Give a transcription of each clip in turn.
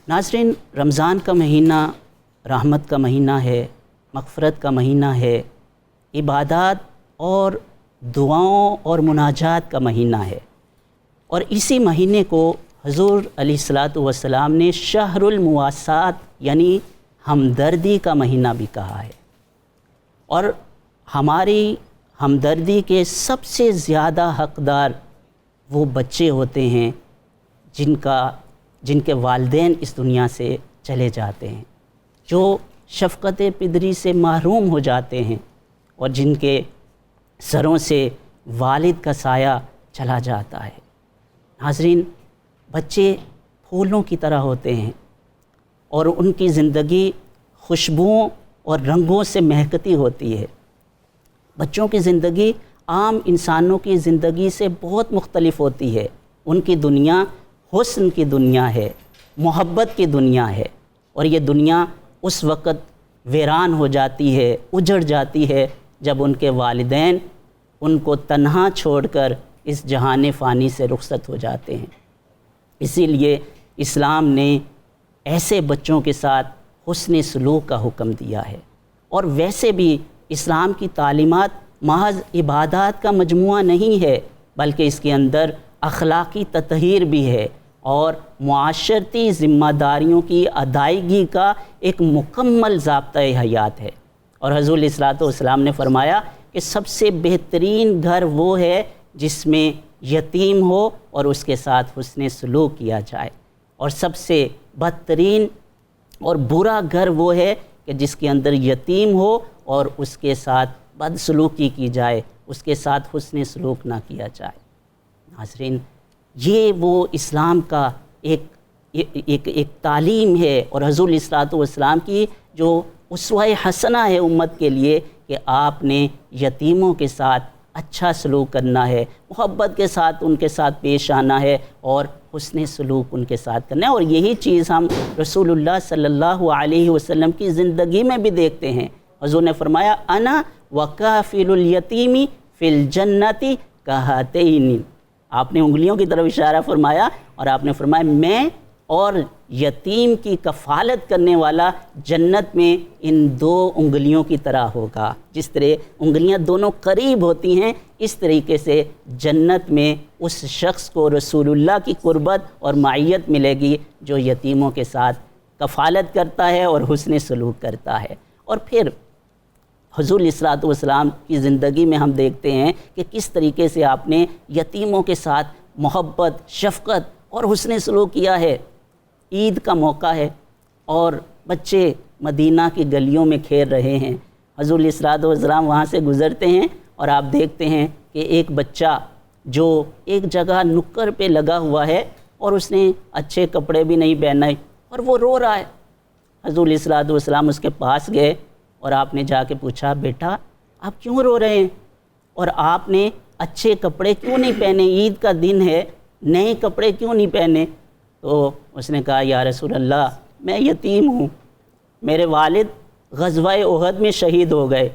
ناظرین، رمضان کا مہینہ رحمت کا مہینہ ہے، مغفرت کا مہینہ ہے، عبادات اور دعاؤں اور مناجات کا مہینہ ہے، اور اسی مہینے کو حضور علیہ الصلاۃ والسلام نے شہر المواسات یعنی ہمدردی کا مہینہ بھی کہا ہے۔ اور ہماری ہمدردی کے سب سے زیادہ حقدار وہ بچے ہوتے ہیں جن کے والدین اس دنیا سے چلے جاتے ہیں، جو شفقت پدری سے محروم ہو جاتے ہیں، اور جن کے سروں سے والد کا سایہ چلا جاتا ہے۔ ناظرین، بچے پھولوں کی طرح ہوتے ہیں اور ان کی زندگی خوشبوؤں اور رنگوں سے مہکتی ہوتی ہے۔ بچوں کی زندگی عام انسانوں کی زندگی سے بہت مختلف ہوتی ہے۔ ان کی دنیا حسن کی دنیا ہے، محبت کی دنیا ہے، اور یہ دنیا اس وقت ویران ہو جاتی ہے، اجڑ جاتی ہے جب ان کے والدین ان کو تنہا چھوڑ کر اس جہان فانی سے رخصت ہو جاتے ہیں۔ اسی لیے اسلام نے ایسے بچوں کے ساتھ حسن سلوک کا حکم دیا ہے۔ اور ویسے بھی اسلام کی تعلیمات محض عبادات کا مجموعہ نہیں ہے، بلکہ اس کے اندر اخلاقی تطہیر بھی ہے اور معاشرتی ذمہ داریوں کی ادائیگی کا ایک مکمل ضابطۂ حیات ہے۔ اور حضور علیہ الصلوۃ والسلام نے فرمایا کہ سب سے بہترین گھر وہ ہے جس میں یتیم ہو اور اس کے ساتھ حسن سلوک کیا جائے، اور سب سے بدترین اور برا گھر وہ ہے کہ جس کے اندر یتیم ہو اور اس کے ساتھ بدسلوکی کی جائے، اس کے ساتھ حسن سلوک نہ کیا جائے۔ ناظرین، یہ وہ اسلام کا ایک تعلیم ہے، اور حضور علیہ الصلوۃ والسلام کی جو اسوہ حسنہ ہے امت کے لیے کہ آپ نے یتیموں کے ساتھ اچھا سلوک کرنا ہے، محبت کے ساتھ ان کے ساتھ پیش آنا ہے، اور حسن سلوک ان کے ساتھ کرنا ہے۔ اور یہی چیز ہم رسول اللہ صلی اللہ علیہ وسلم کی زندگی میں بھی دیکھتے ہیں۔ حضور نے فرمایا انا وکافل الیتیم فی الجنۃ کہاتین۔ آپ نے انگلیوں کی طرف اشارہ فرمایا، اور آپ نے فرمایا میں اور یتیم کی کفالت کرنے والا جنت میں ان دو انگلیوں کی طرح ہوگا۔ جس طرح انگلیاں دونوں قریب ہوتی ہیں، اس طریقے سے جنت میں اس شخص کو رسول اللہ کی قربت اور معیت ملے گی جو یتیموں کے ساتھ کفالت کرتا ہے اور حسن سلوک کرتا ہے۔ اور پھر حضور علیہ الصلوۃ والسلام کی زندگی میں ہم دیکھتے ہیں کہ کس طریقے سے آپ نے یتیموں کے ساتھ محبت، شفقت اور حسن سلوک کیا ہے۔ عید کا موقع ہے اور بچے مدینہ کی گلیوں میں کھیل رہے ہیں۔ حضور علیہ الصلوۃ والسلام وہاں سے گزرتے ہیں، اور آپ دیکھتے ہیں کہ ایک بچہ جو ایک جگہ نکر پہ لگا ہوا ہے اور اس نے اچھے کپڑے بھی نہیں پہنے اور وہ رو رہا ہے۔ حضور علیہ الصلوۃ والسلام اس کے پاس گئے اور آپ نے جا کے پوچھا، بیٹا آپ کیوں رو رہے ہیں، اور آپ نے اچھے کپڑے کیوں نہیں پہنے، عید کا دن ہے، نئے کپڑے کیوں نہیں پہنے؟ تو اس نے کہا، یا رسول اللہ میں یتیم ہوں، میرے والد غزوہ احد میں شہید ہو گئے،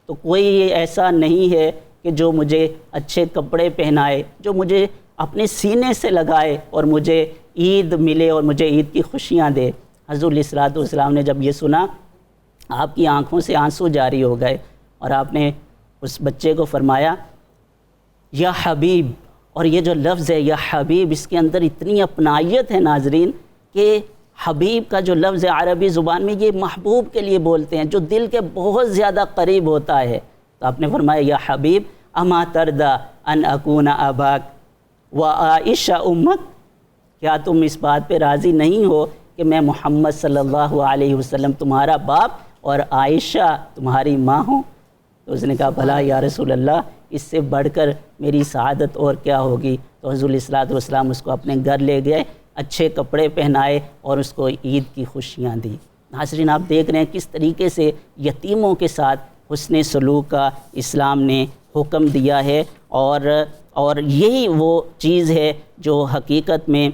تو کوئی ایسا نہیں ہے کہ جو مجھے اچھے کپڑے پہنائے، جو مجھے اپنے سینے سے لگائے اور مجھے عید ملے اور مجھے عید کی خوشیاں دے۔ حضور علیہ الصلوۃ والسلام نے جب یہ سنا، آپ کی آنکھوں سے آنسو جاری ہو گئے، اور آپ نے اس بچے کو فرمایا، یا حبیب، اور یہ جو لفظ ہے یا حبیب، اس کے اندر اتنی اپنائیت ہے ناظرین کہ حبیب کا جو لفظ ہے عربی زبان میں، یہ محبوب کے لیے بولتے ہیں جو دل کے بہت زیادہ قریب ہوتا ہے۔ تو آپ نے فرمایا، یا حبیب اما تردا ان اکون اباک و عائشہ امک، کیا تم اس بات پہ راضی نہیں ہو کہ میں محمد صلی اللہ علیہ وسلم تمہارا باپ اور عائشہ تمہاری ماں ہوں؟ تو اس نے کہا، بھلا یا رسول اللہ، اس سے بڑھ کر میری سعادت اور کیا ہوگی؟ تو حضور علیہ الصلوۃ والسلام اس کو اپنے گھر لے گئے، اچھے کپڑے پہنائے اور اس کو عید کی خوشیاں دی۔ ناظرین، آپ دیکھ رہے ہیں کس طریقے سے یتیموں کے ساتھ حسن سلوک کا اسلام نے حکم دیا ہے، اور یہی وہ چیز ہے جو حقیقت میں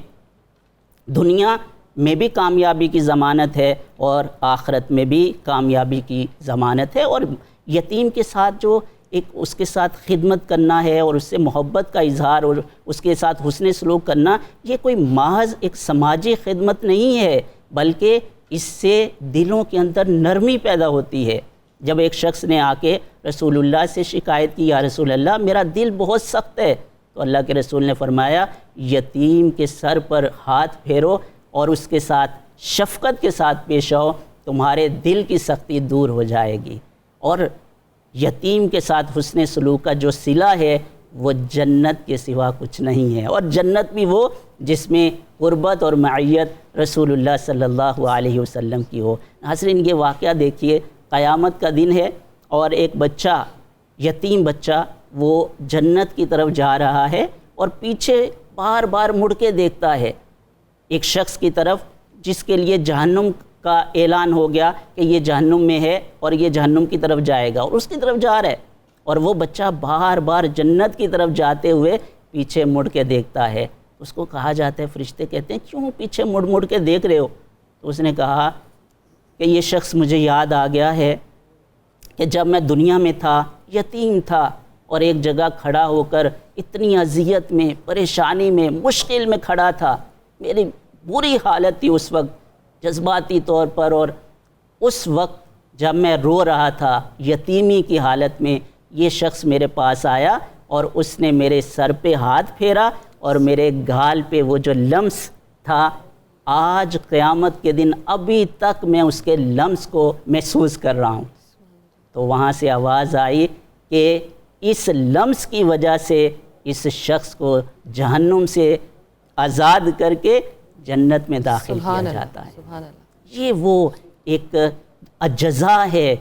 دنیا میں بھی کامیابی کی ضمانت ہے اور آخرت میں بھی کامیابی کی ضمانت ہے۔ اور یتیم کے ساتھ جو اس کے ساتھ خدمت کرنا ہے اور اس سے محبت کا اظہار اور اس کے ساتھ حسن سلوک کرنا، یہ کوئی محض ایک سماجی خدمت نہیں ہے، بلکہ اس سے دلوں کے اندر نرمی پیدا ہوتی ہے۔ جب ایک شخص نے آ کے رسول اللہ سے شکایت کی، یا رسول اللہ میرا دل بہت سخت ہے، تو اللہ کے رسول نے فرمایا یتیم کے سر پر ہاتھ پھیرو اور اس کے ساتھ شفقت کے ساتھ پیش آؤ، تمہارے دل کی سختی دور ہو جائے گی۔ اور یتیم کے ساتھ حسن سلوک کا جو صلہ ہے وہ جنت کے سوا کچھ نہیں ہے، اور جنت بھی وہ جس میں قربت اور معیت رسول اللہ صلی اللہ علیہ وسلم کی ہو۔ ناظرین یہ واقعہ دیکھیے، قیامت کا دن ہے اور ایک بچہ، یتیم بچہ، وہ جنت کی طرف جا رہا ہے اور پیچھے بار بار مڑ کے دیکھتا ہے ایک شخص کی طرف جس کے لیے جہنم کا اعلان ہو گیا کہ یہ جہنم میں ہے اور یہ جہنم کی طرف جائے گا، اور اس کی طرف جا رہا ہے، اور وہ بچہ بار بار جنت کی طرف جاتے ہوئے پیچھے مڑ کے دیکھتا ہے۔ اس کو کہا جاتا ہے، فرشتے کہتے ہیں کیوں پیچھے مڑ مڑ کے دیکھ رہے ہو؟ تو اس نے کہا کہ یہ شخص مجھے یاد آ گیا ہے کہ جب میں دنیا میں تھا، یتیم تھا، اور ایک جگہ کھڑا ہو کر اتنی اذیت میں، پریشانی میں، مشکل میں کھڑا تھا، میری بری حالت تھی اس وقت جذباتی طور پر، اور اس وقت جب میں رو رہا تھا یتیمی کی حالت میں، یہ شخص میرے پاس آیا اور اس نے میرے سر پہ ہاتھ پھیرا اور میرے گال پہ وہ جو لمس تھا، آج قیامت کے دن ابھی تک میں اس کے لمس کو محسوس کر رہا ہوں۔ تو وہاں سے آواز آئی کہ اس لمس کی وجہ سے اس شخص کو جہنم سے آزاد کر کے جنت میں داخل کیا جاتا ہے۔ سبحان اللہ۔ یہ وہ ایک جزا ہے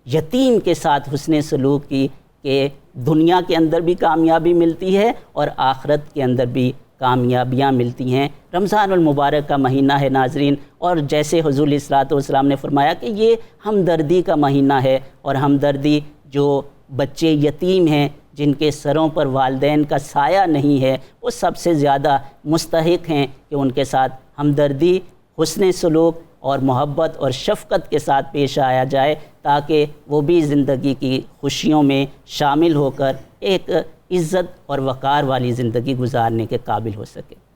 یتیم کے ساتھ حسن سلوک کی، کہ دنیا کے اندر بھی کامیابی ملتی ہے اور آخرت کے اندر بھی کامیابیاں ملتی ہیں۔ رمضان المبارک کا مہینہ ہے ناظرین، اور جیسے حضور علیہ الصلوۃ والسلام نے فرمایا کہ یہ ہمدردی کا مہینہ ہے، اور ہمدردی جو بچے یتیم ہیں جن کے سروں پر والدین کا سایہ نہیں ہے، وہ سب سے زیادہ مستحق ہیں کہ ان کے ساتھ ہمدردی، حسن سلوک اور محبت اور شفقت کے ساتھ پیش آیا جائے، تاکہ وہ بھی زندگی کی خوشیوں میں شامل ہو کر ایک عزت اور وقار والی زندگی گزارنے کے قابل ہو سکے۔